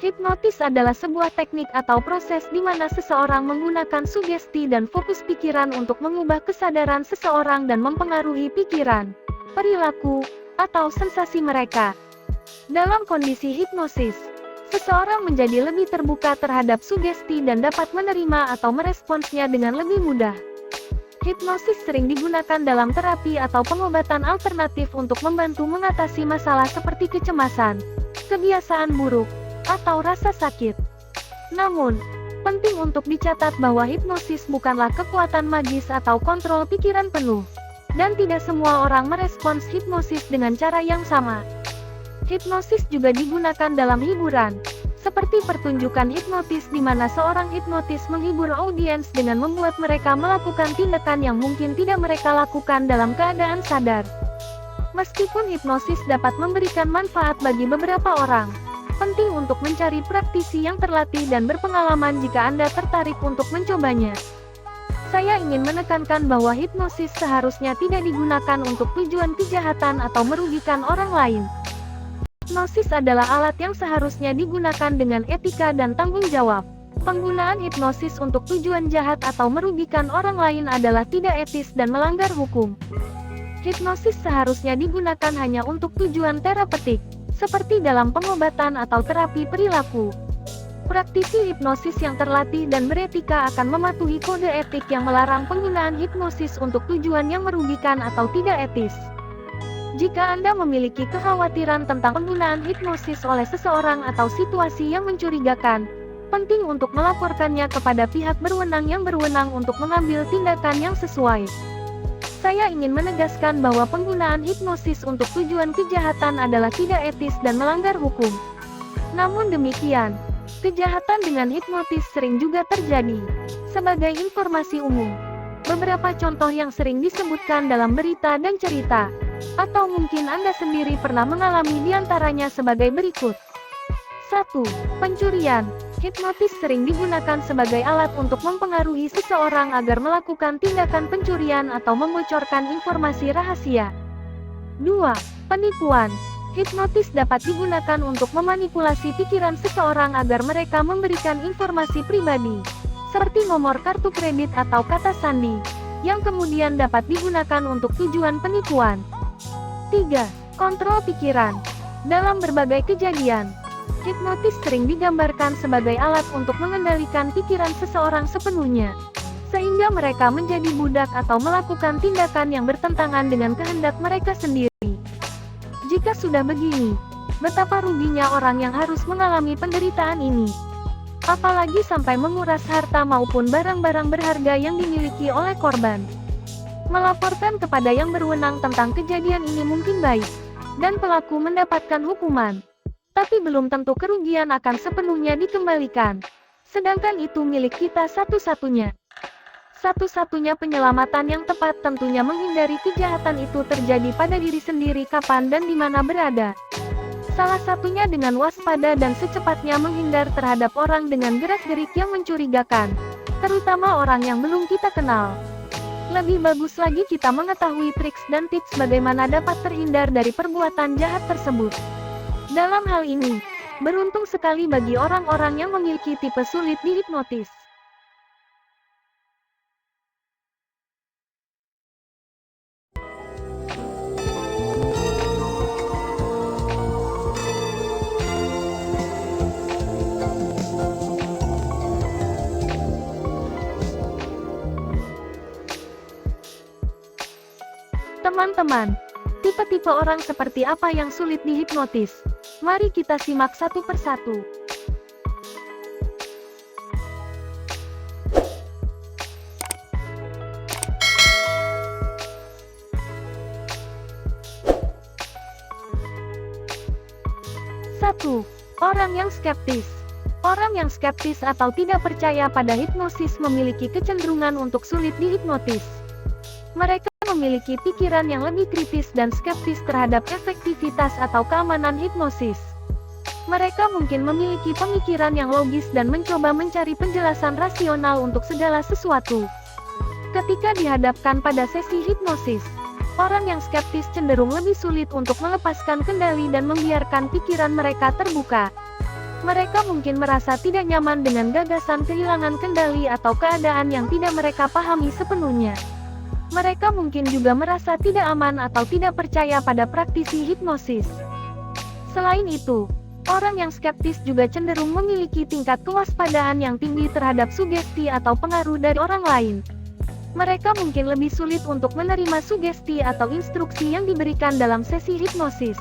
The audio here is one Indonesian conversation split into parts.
Hipnotis adalah sebuah teknik atau proses di mana seseorang menggunakan sugesti dan fokus pikiran untuk mengubah kesadaran seseorang dan mempengaruhi pikiran, perilaku, atau sensasi mereka. Dalam kondisi hipnosis, seseorang menjadi lebih terbuka terhadap sugesti dan dapat menerima atau meresponsnya dengan lebih mudah. Hipnosis sering digunakan dalam terapi atau pengobatan alternatif untuk membantu mengatasi masalah seperti kecemasan, kebiasaan buruk, atau rasa sakit. Namun, penting untuk dicatat bahwa hipnosis bukanlah kekuatan magis atau kontrol pikiran penuh, dan tidak semua orang merespons hipnosis dengan cara yang sama. Hipnosis juga digunakan dalam hiburan, seperti pertunjukan hipnotis di mana seorang hipnotis menghibur audiens dengan membuat mereka melakukan tindakan yang mungkin tidak mereka lakukan dalam keadaan sadar. Meskipun hipnosis dapat memberikan manfaat bagi beberapa orang, penting untuk mencari praktisi yang terlatih dan berpengalaman jika Anda tertarik untuk mencobanya. Saya ingin menekankan bahwa hipnosis seharusnya tidak digunakan untuk tujuan kejahatan atau merugikan orang lain. Hipnosis adalah alat yang seharusnya digunakan dengan etika dan tanggung jawab. Penggunaan hipnosis untuk tujuan jahat atau merugikan orang lain adalah tidak etis dan melanggar hukum. Hipnosis seharusnya digunakan hanya untuk tujuan terapeutik, seperti dalam pengobatan atau terapi perilaku. Praktisi hipnosis yang terlatih dan beretika akan mematuhi kode etik yang melarang penggunaan hipnosis untuk tujuan yang merugikan atau tidak etis. Jika Anda memiliki kekhawatiran tentang penggunaan hipnosis oleh seseorang atau situasi yang mencurigakan, penting untuk melaporkannya kepada pihak berwenang yang berwenang untuk mengambil tindakan yang sesuai. Saya ingin menegaskan bahwa penggunaan hipnosis untuk tujuan kejahatan adalah tidak etis dan melanggar hukum. Namun demikian, kejahatan dengan hipnotis sering juga terjadi. Sebagai informasi umum, beberapa contoh yang sering disebutkan dalam berita dan cerita, atau mungkin Anda sendiri pernah mengalami diantaranya sebagai berikut. 1. Pencurian. Hipnotis sering digunakan sebagai alat untuk mempengaruhi seseorang agar melakukan tindakan pencurian atau membocorkan informasi rahasia. 2. Penipuan. Hipnotis dapat digunakan untuk memanipulasi pikiran seseorang agar mereka memberikan informasi pribadi, seperti nomor kartu kredit atau kata sandi, yang kemudian dapat digunakan untuk tujuan penipuan. 3. Kontrol pikiran. Dalam berbagai kejadian, hipnotis sering digambarkan sebagai alat untuk mengendalikan pikiran seseorang sepenuhnya, sehingga mereka menjadi budak atau melakukan tindakan yang bertentangan dengan kehendak mereka sendiri. Jika sudah begini, betapa ruginya orang yang harus mengalami penderitaan ini. Apalagi sampai menguras harta maupun barang-barang berharga yang dimiliki oleh korban. Melaporkan kepada yang berwenang tentang kejadian ini mungkin baik, dan pelaku mendapatkan hukuman. Tapi belum tentu kerugian akan sepenuhnya dikembalikan. Sedangkan itu milik kita satu-satunya. Satu-satunya penyelamatan yang tepat tentunya menghindari kejahatan itu terjadi pada diri sendiri kapan dan di mana berada. Salah satunya dengan waspada dan secepatnya menghindar terhadap orang dengan gerak-gerik yang mencurigakan, terutama orang yang belum kita kenal. Lebih bagus lagi kita mengetahui triks dan tips bagaimana dapat terhindar dari perbuatan jahat tersebut. Dalam hal ini, beruntung sekali bagi orang-orang yang memiliki tipe sulit dihipnotis. Teman-teman, tipe-tipe orang seperti apa yang sulit dihipnotis? Mari kita simak satu persatu. Satu, orang yang skeptis. Orang yang skeptis atau tidak percaya pada hipnosis memiliki kecenderungan untuk sulit dihipnotis. Mereka memiliki pikiran yang lebih kritis dan skeptis terhadap efektivitas atau keamanan hipnosis. Mereka mungkin memiliki pemikiran yang logis dan mencoba mencari penjelasan rasional untuk segala sesuatu. Ketika dihadapkan pada sesi hipnosis, orang yang skeptis cenderung lebih sulit untuk melepaskan kendali dan membiarkan pikiran mereka terbuka. Mereka mungkin merasa tidak nyaman dengan gagasan kehilangan kendali atau keadaan yang tidak mereka pahami sepenuhnya. Mereka mungkin juga merasa tidak aman atau tidak percaya pada praktisi hipnosis. Selain itu, orang yang skeptis juga cenderung memiliki tingkat kewaspadaan yang tinggi terhadap sugesti atau pengaruh dari orang lain. Mereka mungkin lebih sulit untuk menerima sugesti atau instruksi yang diberikan dalam sesi hipnosis.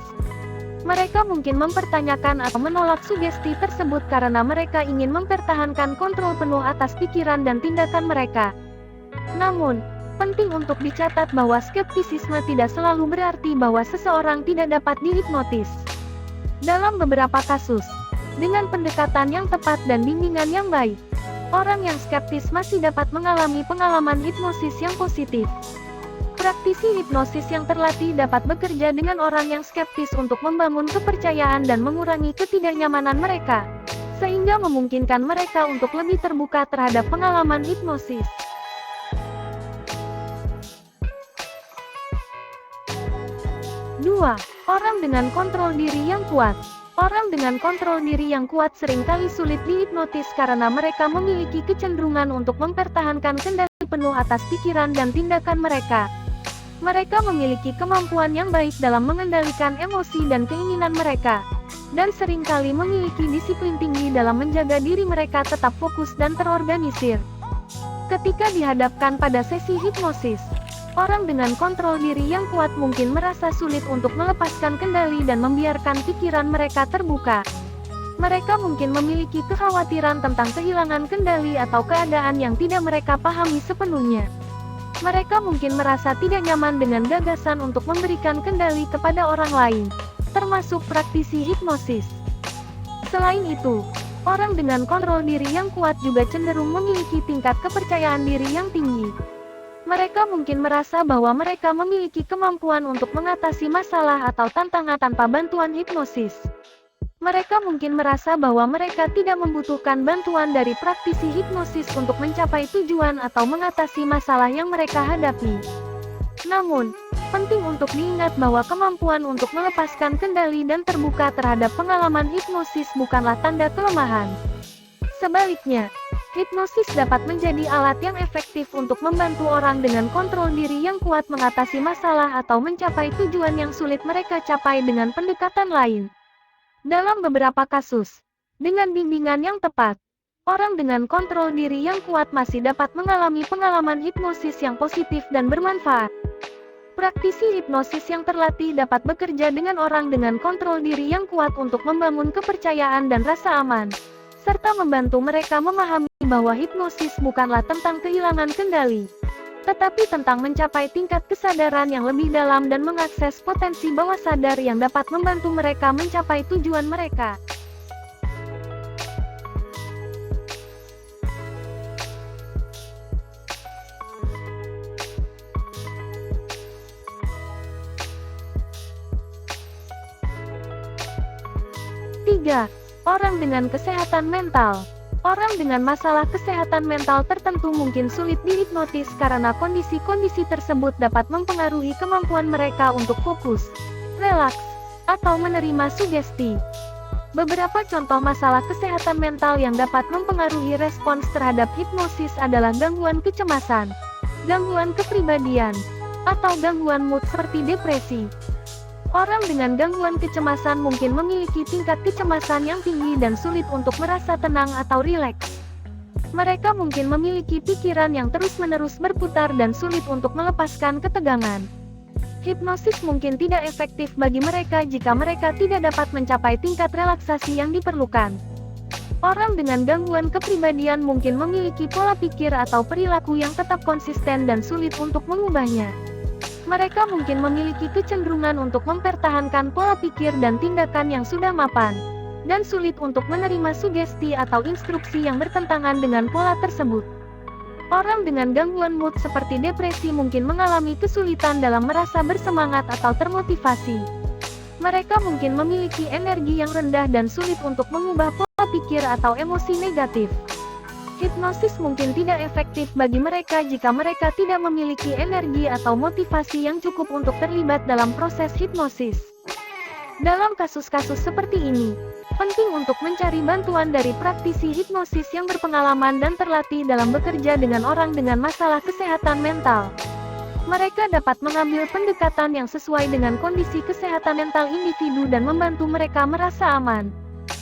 Mereka mungkin mempertanyakan atau menolak sugesti tersebut karena mereka ingin mempertahankan kontrol penuh atas pikiran dan tindakan mereka. Namun, penting untuk dicatat bahwa skeptisisme tidak selalu berarti bahwa seseorang tidak dapat dihipnotis. Dalam beberapa kasus, dengan pendekatan yang tepat dan bimbingan yang baik, orang yang skeptis masih dapat mengalami pengalaman hipnosis yang positif. Praktisi hipnosis yang terlatih dapat bekerja dengan orang yang skeptis untuk membangun kepercayaan dan mengurangi ketidaknyamanan mereka, sehingga memungkinkan mereka untuk lebih terbuka terhadap pengalaman hipnosis. 2. Orang dengan kontrol diri yang kuat. Orang dengan kontrol diri yang kuat seringkali sulit dihipnotis karena mereka memiliki kecenderungan untuk mempertahankan kendali penuh atas pikiran dan tindakan mereka. Mereka memiliki kemampuan yang baik dalam mengendalikan emosi dan keinginan mereka, dan seringkali memiliki disiplin tinggi dalam menjaga diri mereka tetap fokus dan terorganisir. Ketika dihadapkan pada sesi hipnosis, orang dengan kontrol diri yang kuat mungkin merasa sulit untuk melepaskan kendali dan membiarkan pikiran mereka terbuka. Mereka mungkin memiliki kekhawatiran tentang kehilangan kendali atau keadaan yang tidak mereka pahami sepenuhnya. Mereka mungkin merasa tidak nyaman dengan gagasan untuk memberikan kendali kepada orang lain, termasuk praktisi hipnosis. Selain itu, orang dengan kontrol diri yang kuat juga cenderung memiliki tingkat kepercayaan diri yang tinggi. Mereka mungkin merasa bahwa mereka memiliki kemampuan untuk mengatasi masalah atau tantangan tanpa bantuan hipnosis. Mereka mungkin merasa bahwa mereka tidak membutuhkan bantuan dari praktisi hipnosis untuk mencapai tujuan atau mengatasi masalah yang mereka hadapi. Namun, penting untuk diingat bahwa kemampuan untuk melepaskan kendali dan terbuka terhadap pengalaman hipnosis bukanlah tanda kelemahan. Sebaliknya, hipnosis dapat menjadi alat yang efektif untuk membantu orang dengan kontrol diri yang kuat mengatasi masalah atau mencapai tujuan yang sulit mereka capai dengan pendekatan lain. Dalam beberapa kasus, dengan bimbingan yang tepat, orang dengan kontrol diri yang kuat masih dapat mengalami pengalaman hipnosis yang positif dan bermanfaat. Praktisi hipnosis yang terlatih dapat bekerja dengan orang dengan kontrol diri yang kuat untuk membangun kepercayaan dan rasa aman, serta membantu mereka memahami bahwa hipnosis bukanlah tentang kehilangan kendali, tetapi tentang mencapai tingkat kesadaran yang lebih dalam dan mengakses potensi bawah sadar yang dapat membantu mereka mencapai tujuan mereka. Tiga, orang dengan kesehatan mental. Orang dengan masalah kesehatan mental tertentu mungkin sulit dihipnotis karena kondisi-kondisi tersebut dapat mempengaruhi kemampuan mereka untuk fokus, relaks, atau menerima sugesti. Beberapa contoh masalah kesehatan mental yang dapat mempengaruhi respons terhadap hipnosis adalah gangguan kecemasan, gangguan kepribadian, atau gangguan mood seperti depresi. Orang dengan gangguan kecemasan mungkin memiliki tingkat kecemasan yang tinggi dan sulit untuk merasa tenang atau rileks. Mereka mungkin memiliki pikiran yang terus-menerus berputar dan sulit untuk melepaskan ketegangan. Hipnosis mungkin tidak efektif bagi mereka jika mereka tidak dapat mencapai tingkat relaksasi yang diperlukan. Orang dengan gangguan kepribadian mungkin memiliki pola pikir atau perilaku yang tetap konsisten dan sulit untuk mengubahnya. Mereka mungkin memiliki kecenderungan untuk mempertahankan pola pikir dan tindakan yang sudah mapan, dan sulit untuk menerima sugesti atau instruksi yang bertentangan dengan pola tersebut. Orang dengan gangguan mood seperti depresi mungkin mengalami kesulitan dalam merasa bersemangat atau termotivasi. Mereka mungkin memiliki energi yang rendah dan sulit untuk mengubah pola pikir atau emosi negatif. Hipnosis mungkin tidak efektif bagi mereka jika mereka tidak memiliki energi atau motivasi yang cukup untuk terlibat dalam proses hipnosis. Dalam kasus-kasus seperti ini, Penting untuk mencari bantuan dari praktisi hipnosis yang berpengalaman dan terlatih dalam bekerja dengan orang dengan masalah kesehatan mental. Mereka dapat mengambil pendekatan yang sesuai dengan kondisi kesehatan mental individu dan membantu mereka merasa aman,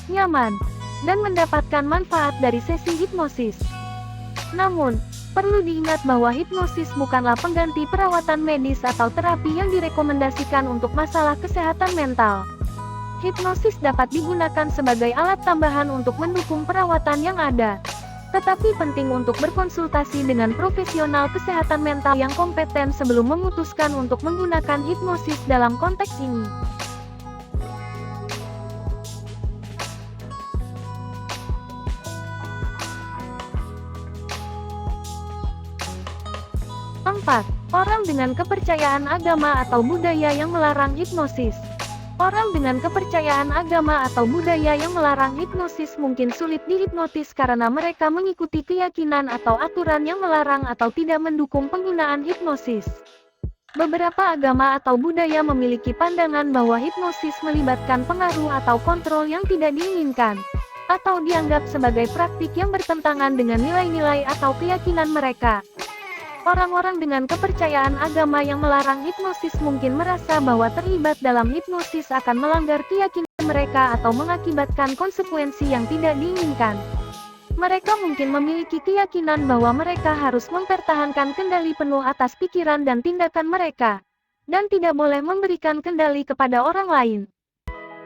nyaman, dan mendapatkan manfaat dari sesi hipnosis. Namun, perlu diingat bahwa hipnosis bukanlah pengganti perawatan medis atau terapi yang direkomendasikan untuk masalah kesehatan mental. Hipnosis dapat digunakan sebagai alat tambahan untuk mendukung perawatan yang ada. Tetapi penting untuk berkonsultasi dengan profesional kesehatan mental yang kompeten sebelum memutuskan untuk menggunakan hipnosis dalam konteks ini. Empat, orang dengan kepercayaan agama atau budaya yang melarang hipnosis. Orang dengan kepercayaan agama atau budaya yang melarang hipnosis mungkin sulit dihipnotis karena mereka mengikuti keyakinan atau aturan yang melarang atau tidak mendukung penggunaan hipnosis. Beberapa agama atau budaya memiliki pandangan bahwa hipnosis melibatkan pengaruh atau kontrol yang tidak diinginkan, atau dianggap sebagai praktik yang bertentangan dengan nilai-nilai atau keyakinan mereka. Orang-orang dengan kepercayaan agama yang melarang hipnosis mungkin merasa bahwa terlibat dalam hipnosis akan melanggar keyakinan mereka atau mengakibatkan konsekuensi yang tidak diinginkan. Mereka mungkin memiliki keyakinan bahwa mereka harus mempertahankan kendali penuh atas pikiran dan tindakan mereka, dan tidak boleh memberikan kendali kepada orang lain.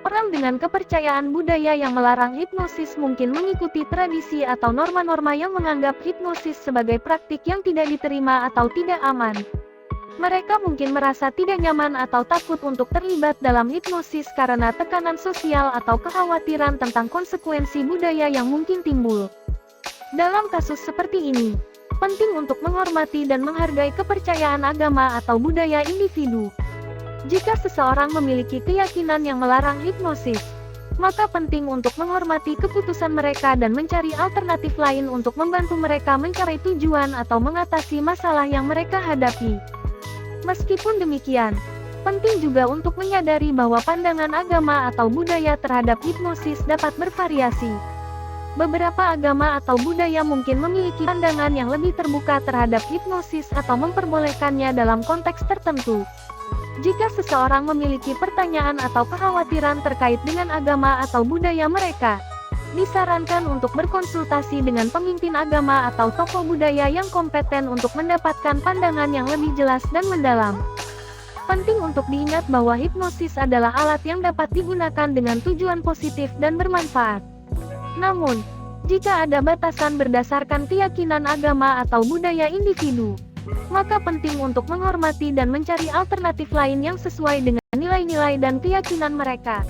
Orang dengan kepercayaan budaya yang melarang hipnosis mungkin mengikuti tradisi atau norma-norma yang menganggap hipnosis sebagai praktik yang tidak diterima atau tidak aman. Mereka mungkin merasa tidak nyaman atau takut untuk terlibat dalam hipnosis karena tekanan sosial atau kekhawatiran tentang konsekuensi budaya yang mungkin timbul. Dalam kasus seperti ini, penting untuk menghormati dan menghargai kepercayaan agama atau budaya individu. Jika seseorang memiliki keyakinan yang melarang hipnosis, maka penting untuk menghormati keputusan mereka dan mencari alternatif lain untuk membantu mereka mencapai tujuan atau mengatasi masalah yang mereka hadapi. Meskipun demikian, penting juga untuk menyadari bahwa pandangan agama atau budaya terhadap hipnosis dapat bervariasi. Beberapa agama atau budaya mungkin memiliki pandangan yang lebih terbuka terhadap hipnosis atau memperbolehkannya dalam konteks tertentu. Jika seseorang memiliki pertanyaan atau kekhawatiran terkait dengan agama atau budaya mereka, disarankan untuk berkonsultasi dengan pemimpin agama atau tokoh budaya yang kompeten untuk mendapatkan pandangan yang lebih jelas dan mendalam. Penting untuk diingat bahwa hipnosis adalah alat yang dapat digunakan dengan tujuan positif dan bermanfaat. Namun, jika ada batasan berdasarkan keyakinan agama atau budaya individu, maka penting untuk menghormati dan mencari alternatif lain yang sesuai dengan nilai-nilai dan keyakinan mereka.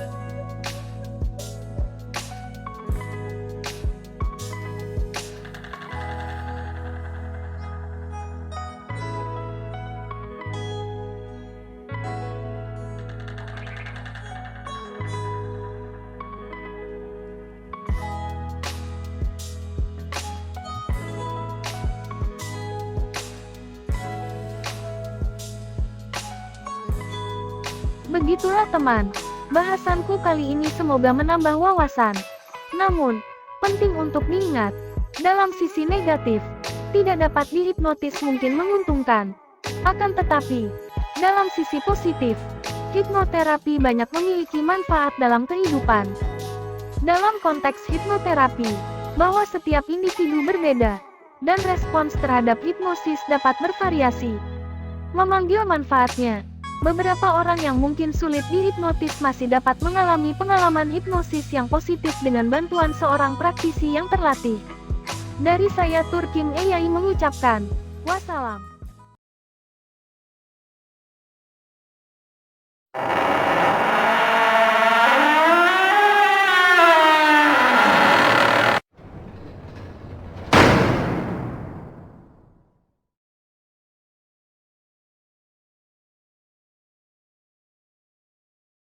Begitulah teman, bahasanku kali ini semoga menambah wawasan. Namun, penting untuk diingat, dalam sisi negatif, tidak dapat dihipnotis mungkin menguntungkan. Akan tetapi, dalam sisi positif, hipnoterapi banyak memiliki manfaat dalam kehidupan. Dalam konteks hipnoterapi, bahwa setiap individu berbeda, dan respons terhadap hipnosis dapat bervariasi. Memanggil manfaatnya, beberapa orang yang mungkin sulit dihipnotis masih dapat mengalami pengalaman hipnosis yang positif dengan bantuan seorang praktisi yang terlatih. Dari saya Turkim Eyai mengucapkan, wassalam.